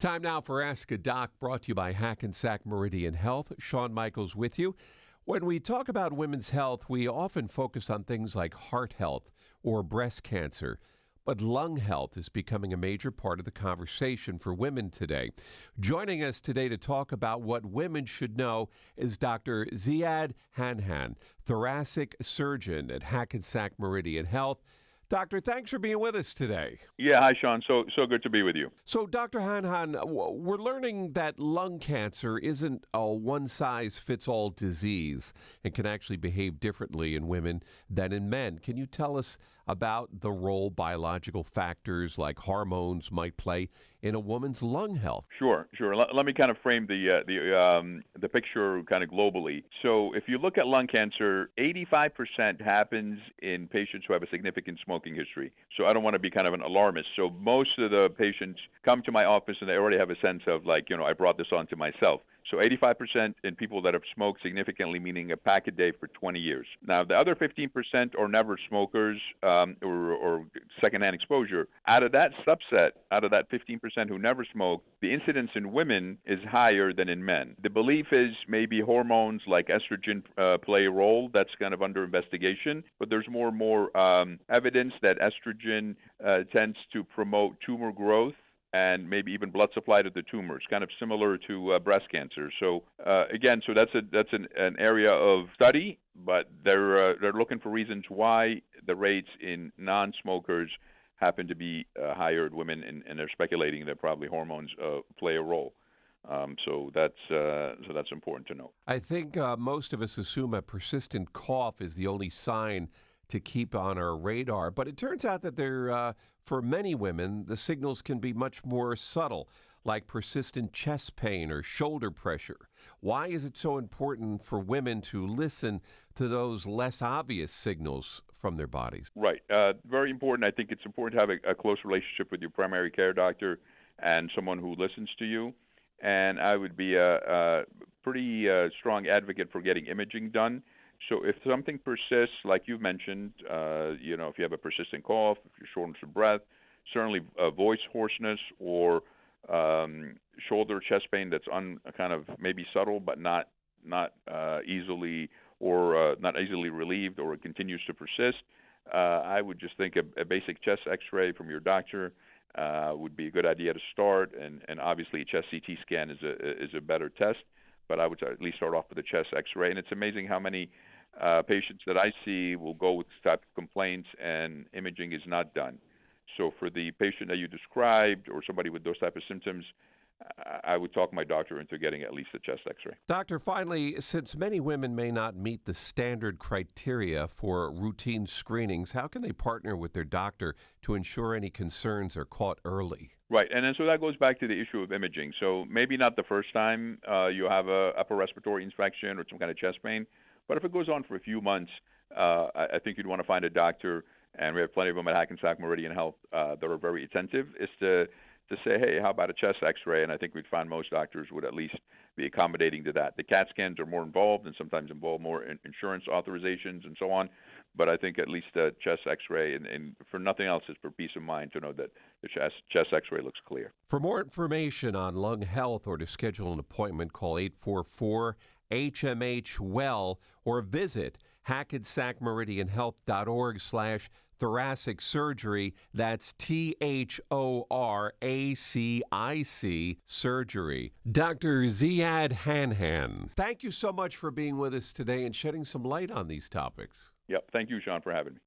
Time now for Ask a Doc, brought to you by Hackensack Meridian Health. Shawn Michaels with you. When we talk about women's health, we often focus on things like heart health or breast cancer. But lung health is becoming a major part of the conversation for women today. Joining us today to talk about what women should know is Dr. Ziad Hanhan, Thoracic Surgeon at Hackensack Meridian Health. Doctor, thanks for being with us today. Yeah, hi, Shawn. So good to be with you. So, Dr. Hanhan, we're learning that lung cancer isn't a one-size-fits-all disease and can actually behave differently in women than in men. Can you tell us about the role biological factors like hormones might play in a woman's lung health? Sure. Let me kind of frame the picture kind of globally. So if you look at lung cancer, 85% happens in patients who have a significant smoking history. So I don't want to be kind of an alarmist. So most of the patients come to my office and they already have a sense of I brought this on to myself. So 85% in people that have smoked significantly, meaning a pack a day for 20 years. Now, the other 15% are never smokers or secondhand exposure. Out of that subset, out of that 15% who never smoke, the incidence in women is higher than in men. The belief is maybe hormones like estrogen play a role. That's kind of under investigation. But there's more and more evidence that estrogen tends to promote tumor growth and maybe even blood supply to the tumors, kind of similar to breast cancer. So again, that's an area of study, but they're looking for reasons why the rates in non-smokers happen to be higher in women, and they're speculating that probably hormones play a role. So that's important to know. I think most of us assume a persistent cough is the only sign to keep on our radar, but it turns out that for many women, the signals can be much more subtle, like persistent chest pain or shoulder pressure. Why is it so important for women to listen to those less obvious signals from their bodies? Right. Very important. I think it's important to have a close relationship with your primary care doctor and someone who listens to you. And I would be a pretty strong advocate for getting imaging done. So if something persists, like you mentioned, if you have a persistent cough, if you're shortness of breath, certainly voice hoarseness or shoulder chest pain that's kind of maybe subtle but not easily relieved, or it continues to persist, I would just think a basic chest X-ray from your doctor would be a good idea to start, and obviously a chest CT scan is a better test. But I would at least start off with a chest X-ray. And it's amazing how many patients that I see will go with this type of complaints and imaging is not done. So for the patient that you described or somebody with those type of symptoms, I would talk my doctor into getting at least a chest X-ray. Doctor, finally, since many women may not meet the standard criteria for routine screenings, how can they partner with their doctor to ensure any concerns are caught early? Right, and then so that goes back to the issue of imaging. So maybe not the first time you have a upper respiratory infection or some kind of chest pain, but if it goes on for a few months, I think you'd want to find a doctor, and we have plenty of them at Hackensack Meridian Health that are very attentive, is to say, hey, how about a chest X-ray? And I think we'd find most doctors would at least be accommodating to that. The CAT scans are more involved and sometimes involve more insurance authorizations and so on. But I think at least a chest X-ray, and for nothing else, is for peace of mind to know that the chest X-ray looks clear. For more information on lung health or to schedule an appointment, call 844-HMH-WELL or visit hackensackmeridianhealth.org/thoracic surgery. That's THORACIC surgery. Dr. Ziad Hanhan, thank you so much for being with us today and shedding some light on these topics. Yep. Thank you, Shawn, for having me.